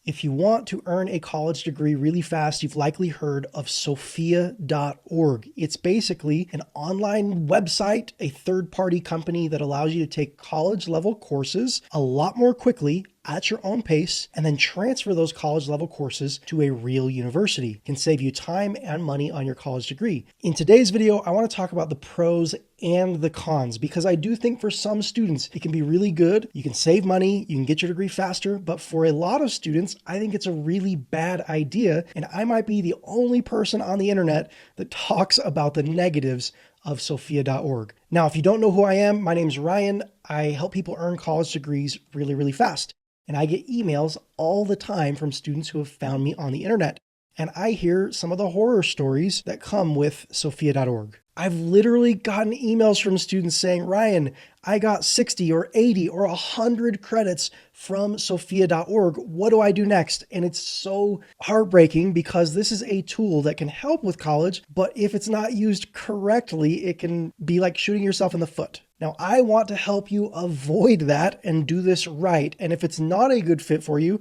If you want to earn a college degree really fast, you've likely heard of Sophia.org. It's basically an online website, a third-party company that allows you to take college-level courses a lot more quickly at your own pace, and then transfer those college level courses to a real university. It can save you time and money on your college degree. In today's video, I want to talk about the pros and the cons, because I do think for some students, it can be really good. You can save money, you can get your degree faster, but for a lot of students, I think it's a really bad idea. And I might be the only person on the internet that talks about the negatives of Sophia.org. Now, if you don't know who I am, my name's Ryan. I help people earn college degrees really, really fast. And I get emails all the time from students who have found me on the internet. And I hear some of the horror stories that come with Sophia.org. I've literally gotten emails from students saying, Ryan, I got 60 or 80 or 100 credits from Sophia.org. What do I do next? And it's so heartbreaking because this is a tool that can help with college, but if it's not used correctly, it can be like shooting yourself in the foot. Now, I want to help you avoid that and do this right. And if it's not a good fit for you,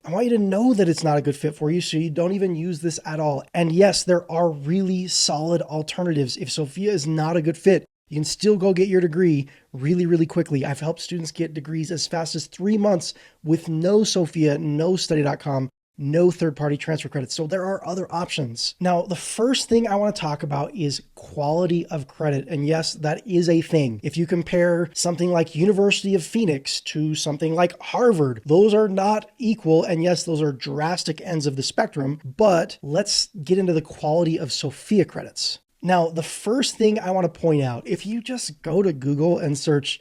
I want you to know that it's not a good fit for you so you don't even use this at all. And yes, there are really solid alternatives. If Sophia is not a good fit, you can still go get your degree really, really quickly. I've helped students get degrees as fast as 3 months with no Sophia, no study.com, no third-party transfer credits. So there are other options. Now, the first thing I want to talk about is quality of credit. And yes, that is a thing. If you compare something like University of Phoenix to something like Harvard, those are not equal. And yes, those are drastic ends of the spectrum, but let's get into the quality of Sophia credits. Now, the first thing I want to point out, if you just go to Google and search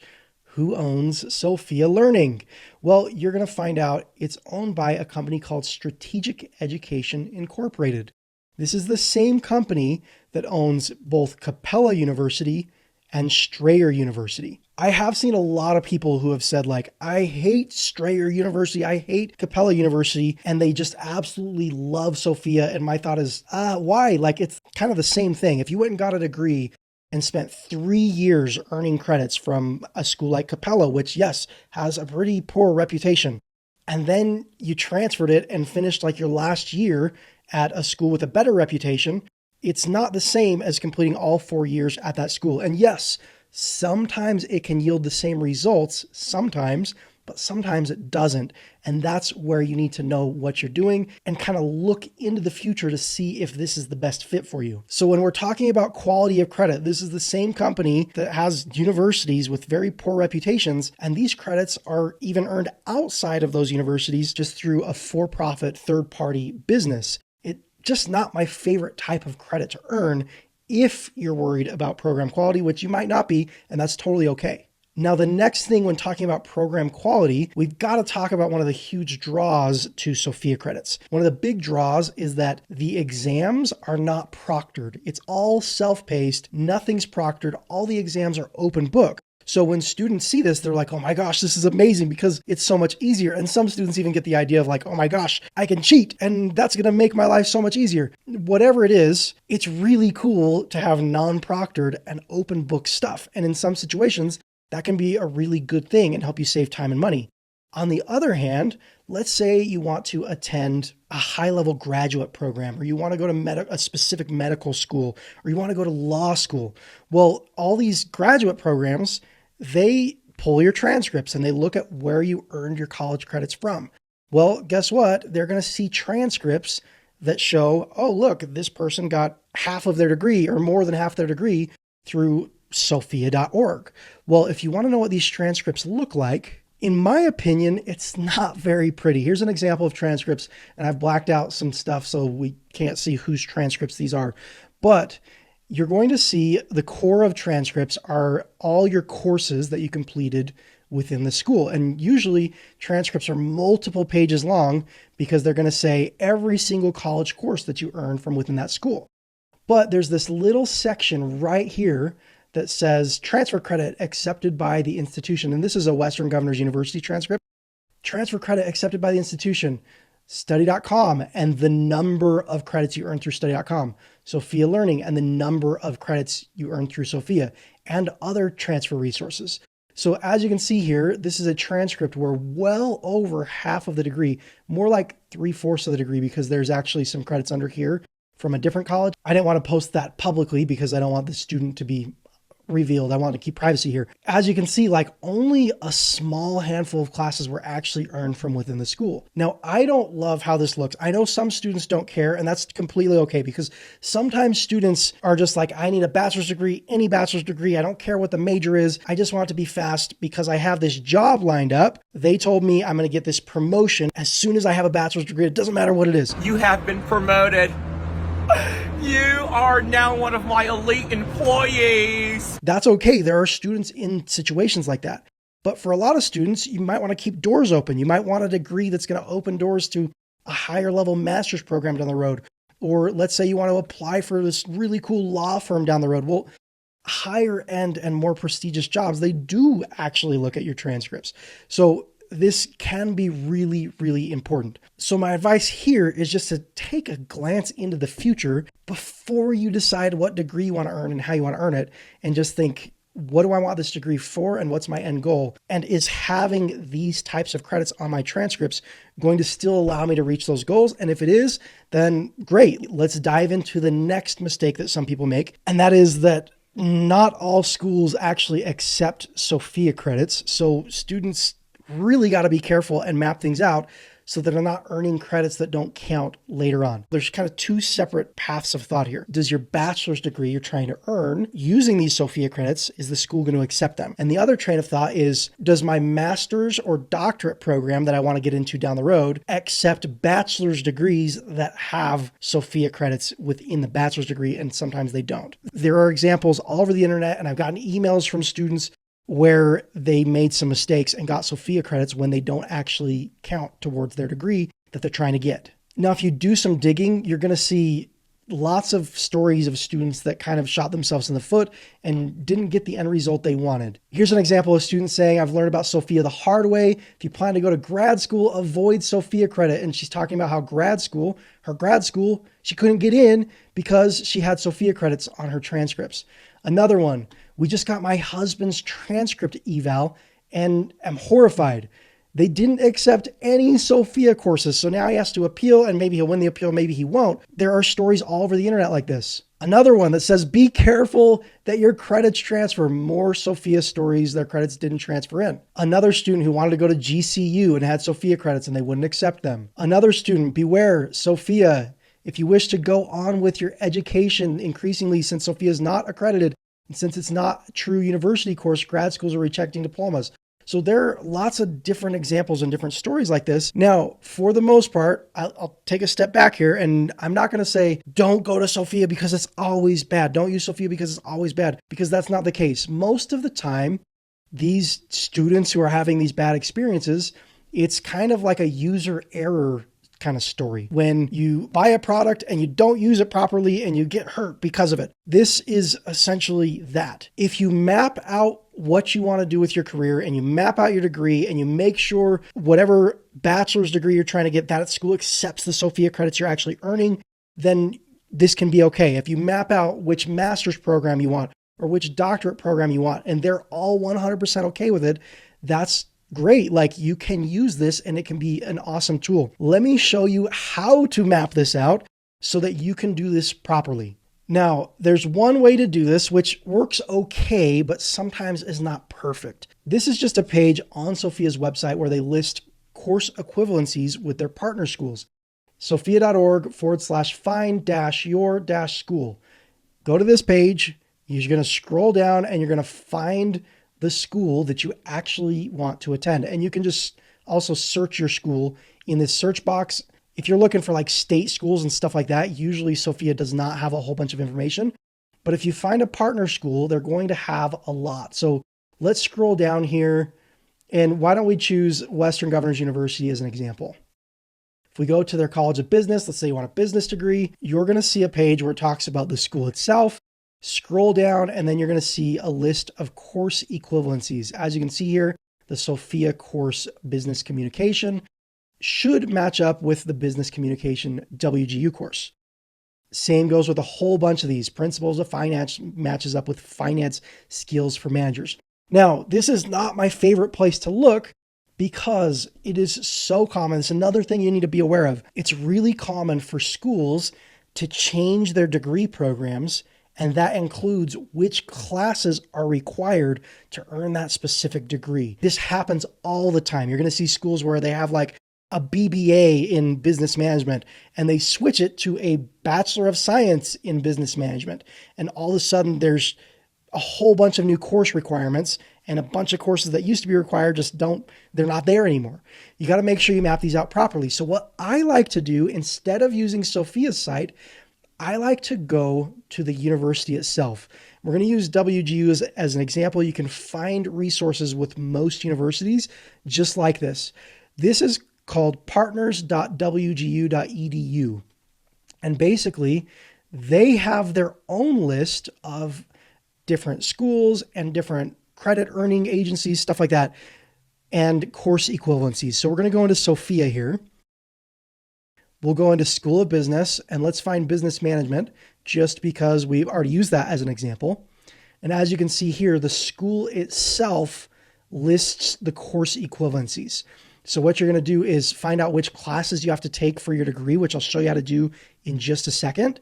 who owns Sophia Learning? Well, you're going to find out it's owned by a company called Strategic Education Incorporated. This is the same company that owns both Capella University and Strayer University. I have seen a lot of people who have said like, I hate Strayer University, I hate Capella University, and they just absolutely love Sophia. And my thought is, why? Like, it's kind of the same thing. If you went and got a degree and spent 3 years earning credits from a school like Capella, which, yes, has a pretty poor reputation, and then you transferred it and finished like your last year at a school with a better reputation, it's not the same as completing all 4 years at that school. And yes, sometimes it can yield the same results, but sometimes it doesn't. And that's where you need to know what you're doing and kind of look into the future to see if this is the best fit for you. So when we're talking about quality of credit, this is the same company that has universities with very poor reputations. And these credits are even earned outside of those universities just through a for-profit third-party business. It's just not my favorite type of credit to earn if you're worried about program quality, which you might not be, and that's totally okay. Now, the next thing when talking about program quality, we've got to talk about one of the huge draws to Sophia credits. One of the big draws is that the exams are not proctored. It's all self-paced, nothing's proctored, all the exams are open book. So when students see this, they're like, oh my gosh, this is amazing because it's so much easier. And some students even get the idea of like, oh my gosh, I can cheat and that's going to make my life so much easier. Whatever it is, it's really cool to have non-proctored and open book stuff. And in some situations, that can be a really good thing and help you save time and money. On the other hand, let's say you want to attend a high-level graduate program, or you want to go to a specific medical school, or you want to go to law school. Well, all these graduate programs, they pull your transcripts and they look at where you earned your college credits from. Well, guess what? They're going to see transcripts that show, oh, look, this person got half of their degree or more than half their degree through Sophia.org. Well, if you want to know what these transcripts look like, in my opinion, it's not very pretty. Here's an example of transcripts, and I've blacked out some stuff so we can't see whose transcripts these are. But you're going to see the core of transcripts are all your courses that you completed within the school. And usually transcripts are multiple pages long because they're going to say every single college course that you earned from within that school. But there's this little section right here that says transfer credit accepted by the institution. And this is a Western Governors University transcript. Transfer credit accepted by the institution, study.com, and the number of credits you earned through study.com, Sophia Learning, and the number of credits you earned through Sophia, and other transfer resources. So as you can see here, this is a transcript where well over half of the degree, more like 3/4 of the degree, because there's actually some credits under here from a different college. I didn't want to post that publicly because I don't want the student to be revealed. I want to keep privacy here. As you can see, like only a small handful of classes were actually earned from within the school. Now, I don't love how this looks. I know some students don't care, and that's completely okay, because sometimes students are just like, I need a bachelor's degree, any bachelor's degree. I don't care what the major is. I just want it to be fast because I have this job lined up. They told me I'm going to get this promotion as soon as I have a bachelor's degree. It doesn't matter what it is. You have been promoted. You are now one of my elite employees. That's okay. There are students in situations like that. But for a lot of students, you might want to keep doors open. You might want a degree that's going to open doors to a higher level master's program down the road. Or let's say you want to apply for this really cool law firm down the road. Well, higher end and more prestigious jobs, they do actually look at your transcripts. So this can be really, really important. So my advice here is just to take a glance into the future before you decide what degree you want to earn and how you want to earn it, and just think, what do I want this degree for and what's my end goal? And is having these types of credits on my transcripts going to still allow me to reach those goals? And if it is, then great. Let's dive into the next mistake that some people make. And that is that not all schools actually accept Sophia credits. So students really got to be careful and map things out so that they're not earning credits that don't count later on. There's kind of two separate paths of thought here. Does your bachelor's degree you're trying to earn using these Sophia credits, is the school going to accept them? And the other train of thought is, does my master's or doctorate program that I want to get into down the road accept bachelor's degrees that have Sophia credits within the bachelor's degree? And sometimes they don't. There are examples all over the internet, and I've gotten emails from students where they made some mistakes and got Sophia credits when they don't actually count towards their degree that they're trying to get. Now, if you do some digging, you're going to see lots of stories of students that kind of shot themselves in the foot and didn't get the end result they wanted. Here's an example of students saying, I've learned about Sophia the hard way. If you plan to go to grad school, avoid Sophia credit. And she's talking about how her grad school, she couldn't get in because she had Sophia credits on her transcripts. Another one, we just got my husband's transcript eval and I'm horrified. They didn't accept any Sophia courses. So now he has to appeal, and maybe he'll win the appeal, maybe he won't. There are stories all over the internet like this. Another one that says, be careful that your credits transfer. More Sophia stories, their credits didn't transfer in. Another student who wanted to go to GCU and had Sophia credits and they wouldn't accept them. Another student, beware, Sophia, if you wish to go on with your education increasingly, since Sophia is not accredited, and since it's not a true university course, grad schools are rejecting diplomas. So there are lots of different examples and different stories like this. Now, for the most part, I'll take a step back here, and I'm not going to say, don't go to Sophia because it's always bad. Don't use Sophia because it's always bad, because that's not the case. Most of the time, these students who are having these bad experiences, it's kind of like a user error kind of story. When you buy a product and you don't use it properly and you get hurt because of it. This is essentially that. If you map out what you want to do with your career and you map out your degree and you make sure whatever bachelor's degree you're trying to get, that school accepts the Sophia credits you're actually earning, then this can be okay. If you map out which master's program you want or which doctorate program you want, and they're all 100% okay with it, that's great. Like, you can use this and it can be an awesome tool. Let me show you how to map this out so that you can do this properly. Now, there's one way to do this, which works okay, but sometimes is not perfect. This is just a page on Sophia's website where they list course equivalencies with their partner schools. Sophia.org/find-your-school. Go to this page. You're going to scroll down and you're going to find the school that you actually want to attend. And you can just also search your school in this search box. If you're looking for like state schools and stuff like that, usually Sophia does not have a whole bunch of information. But if you find a partner school, they're going to have a lot. So let's scroll down here. And why don't we choose Western Governors University as an example? If we go to their College of Business, let's say you want a business degree, you're going to see a page where it talks about the school itself. Scroll down, and then you're going to see a list of course equivalencies. As you can see here, the Sophia course Business Communication should match up with the Business Communication WGU course. Same goes with a whole bunch of these. Principles of Finance matches up with Finance Skills for Managers. Now, this is not my favorite place to look because it is so common. It's another thing you need to be aware of. It's really common for schools to change their degree programs, and that includes which classes are required to earn that specific degree. This happens all the time. You're going to see schools where they have like a BBA in business management and they switch it to a Bachelor of Science in business management. And all of a sudden there's a whole bunch of new course requirements, and a bunch of courses that used to be required they're not there anymore. You got to make sure you map these out properly. So what I like to do, instead of using Sophia's site, I like to go to the university itself. We're going to use WGU as an example. You can find resources with most universities just like this. This is called partners.wgu.edu. And basically, they have their own list of different schools and different credit earning agencies, stuff like that, and course equivalencies. So we're going to go into Sophia here. We'll go into School of Business and let's find business management just because we've already used that as an example. And as you can see here, the school itself lists the course equivalencies. So what you're going to do is find out which classes you have to take for your degree, which I'll show you how to do in just a second,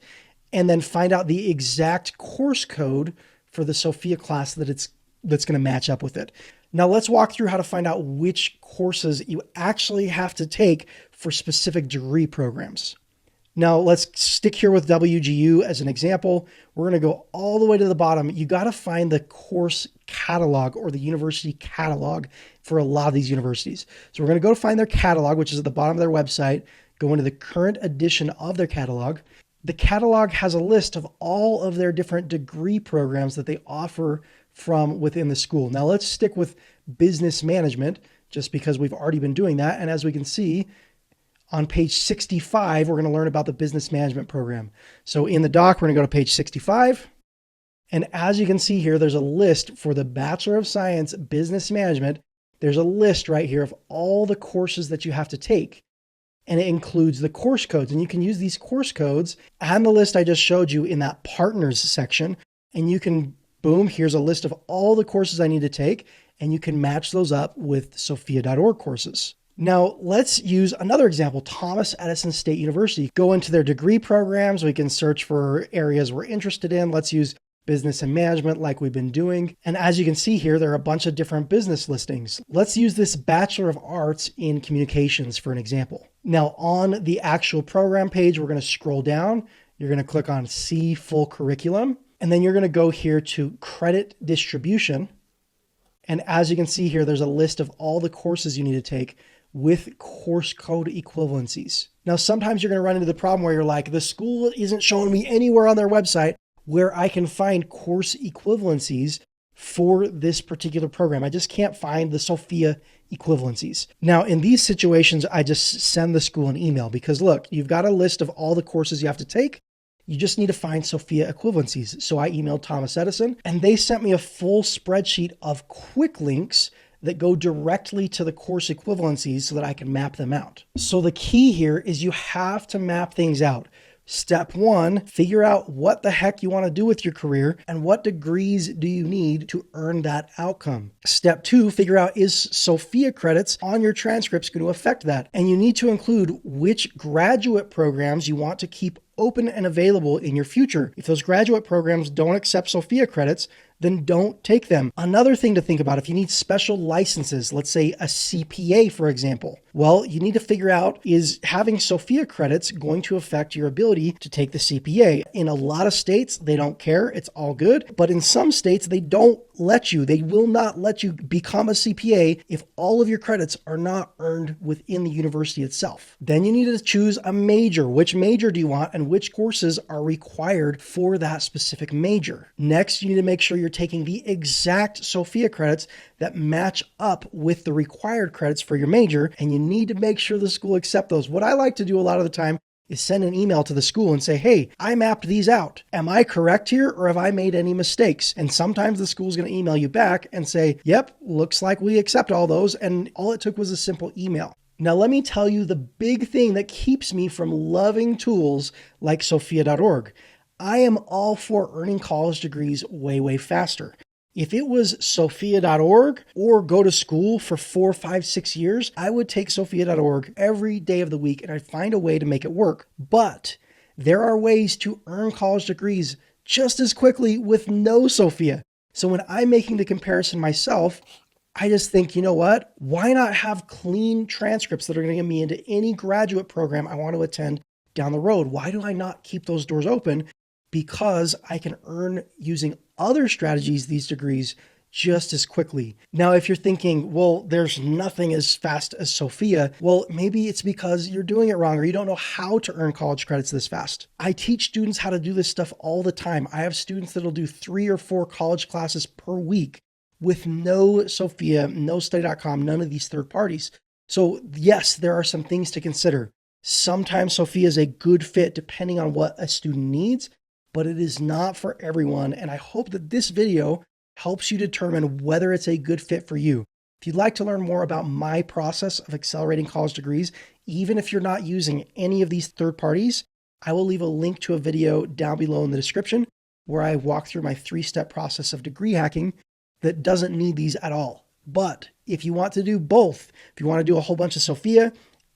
and then find out the exact course code for the Sophia class that's going to match up with it. Now let's walk through how to find out which courses you actually have to take for specific degree programs. Now let's stick here with WGU as an example. We're going to go all the way to the bottom. You got to find the course catalog or the university catalog for a lot of these universities. So we're going to go find their catalog, which is at the bottom of their website, go into the current edition of their catalog. The catalog has a list of all of their different degree programs that they offer from within the school. Now let's stick with business management just because we've already been doing that. And as we can see on page 65, we're going to learn about the business management program. So in the doc, we're going to go to page 65. And as you can see here, there's a list for the Bachelor of Science Business Management. There's a list right here of all the courses that you have to take. And it includes the course codes. And you can use these course codes and the list I just showed you in that partners section. And you can, boom, here's a list of all the courses I need to take. And you can match those up with Sophia.org courses. Now let's use another example, Thomas Edison State University. Go into their degree programs. We can search for areas we're interested in. Let's use business and management like we've been doing. And as you can see here, there are a bunch of different business listings. Let's use this Bachelor of Arts in Communications for an example. Now on the actual program page, we're going to scroll down. You're going to click on See Full Curriculum, and then you're going to go here to Credit Distribution. And as you can see here, there's a list of all the courses you need to take with course code equivalencies. Now, sometimes you're going to run into the problem where you're like, the school isn't showing me anywhere on their website where I can find course equivalencies for this particular program. I just can't find the Sophia equivalencies. Now, in these situations, I just send the school an email because look, you've got a list of all the courses you have to take. You just need to find Sophia equivalencies. So I emailed Thomas Edison and they sent me a full spreadsheet of quick links that go directly to the course equivalencies so that I can map them out. So the key here is you have to map things out. Step one, figure out what the heck you want to do with your career and what degrees do you need to earn that outcome. Step two, figure out is Sophia credits on your transcripts going to affect that? And you need to include which graduate programs you want to keep open and available in your future. If those graduate programs don't accept Sophia credits, then don't take them. Another thing to think about, if you need special licenses, let's say a CPA, for example, well, you need to figure out, is having Sophia credits going to affect your ability to take the CPA? In a lot of states, they don't care. It's all good. But in some states, they don't let you. They will not let you become a CPA if all of your credits are not earned within the university itself. Then you need to choose a major. Which major do you want and which courses are required for that specific major? Next, you need to make sure you're taking the exact Sophia credits that match up with the required credits for your major, and you need to make sure the school accepts those. What I like to do a lot of the time is send an email to the school and say, hey, I mapped these out. Am I correct here or have I made any mistakes? And sometimes the school's going to email you back and say, yep, looks like we accept all those. And all it took was a simple email. Now, let me tell you the big thing that keeps me from loving tools like Sophia.org. I am all for earning college degrees way, way faster. If it was Sophia.org or go to school for 4, 5, 6 years, I would take Sophia.org every day of the week and I'd find a way to make it work. But there are ways to earn college degrees just as quickly with no Sophia. So when I'm making the comparison myself, I just think, you know what? Why not have clean transcripts that are going to get me into any graduate program I want to attend down the road? Why do I not keep those doors open? Because I can earn using other strategies these degrees just as quickly. Now, if you're thinking, well, there's nothing as fast as Sophia, well, maybe it's because you're doing it wrong or you don't know how to earn college credits this fast. I teach students how to do this stuff all the time. I have students that'll do 3 or 4 college classes per week with no Sophia, no study.com, none of these third parties. So yes, there are some things to consider. Sometimes Sophia is a good fit depending on what a student needs, but it is not for everyone. And I hope that this video helps you determine whether it's a good fit for you. If you'd like to learn more about my process of accelerating college degrees, even if you're not using any of these third parties, I will leave a link to a video down below in the description where I walk through my 3-step process of degree hacking that doesn't need these at all. But if you want to do both, if you want to do a whole bunch of Sophia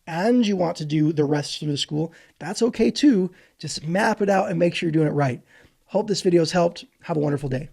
and you want to do the rest through the school, that's okay too. Just map it out and make sure you're doing it right. Hope this video has helped. Have a wonderful day.